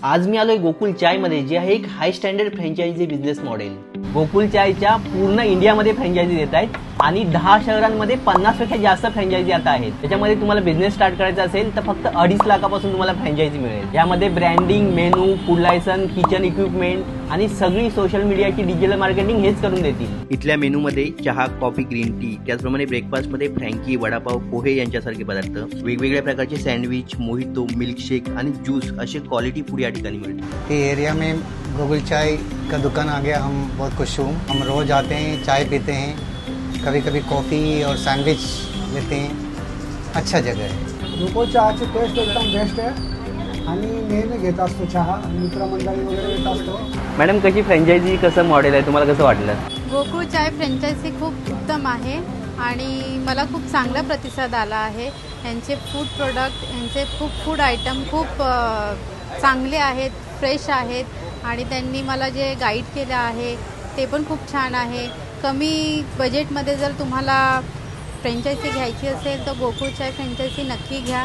आज मी आलोय गोकुल चायमध्ये, जे आहे एक high standard franchise business model. Gokul चायच्या पूर्ण इंडियामध्ये फ्रँचायझी देत आहेत आणि 10 शहरांमध्ये 50 पेक्षा जास्त फ्रँचायझी आता आहेत. त्याच्यामध्ये तुम्हाला बिझनेस स्टार्ट करायचा असेल तर फक्त 2.5 लाखापासून तुम्हाला फ्रँचायझी मिळेल. यामध्ये branding, menu, food license, kitchen equipment आणि सगळी सोशल मीडियाची डिजिटल मार्केटिंग हेच करून देतील. इथल्या मेनूमध्ये चहा, कॉफी, ग्रीन टी, त्याचप्रमाणे ब्रेकफास्टमध्ये फ्रँकी, वडापाव, पोहे यांच्यासारखे पदार्थ, वेगवेगळ्या प्रकारचे सँडविच, मोहितो, मिल्कशेक आणि ज्यूस असे क्वालिटी फूड या ठिकाणी मिळते. ये एरिया में गोकुल चाय का दुकान आ गया, हम बहुत खुश हूँ. हम रोज आते हैं, चाय पीते हैं, कभी कभी कॉफ़ी और सैंडविच लेते हैं. अच्छा जगह है. गोकुल चहाची टेस्ट एकदम बेस्ट आहे आणि नेहमी घेत असतो चहा, मित्रमंडळी वगैरे येत असतो. मॅडम, कशी फ्रँचायझी, कसं मॉडेल आहे, तुम्हाला कसं वाटलं? गोकुळ चाय फ्रँचायझी खूप उत्तम आहे आणि मला खूप चांगला प्रतिसाद आला आहे. यांचे फूड प्रोडक्ट, यांचे खूप फूड आयटम खूप चांगले आहेत, फ्रेश आहेत आणि त्यांनी मला जे गाईड केलं आहे ते पण खूप छान आहे. कमी बजेटमध्ये जर तुम्हाला फ्रँचायझी घ्यायची असेल तर गोकुळ चाय फ्रँचायझी नक्की घ्या.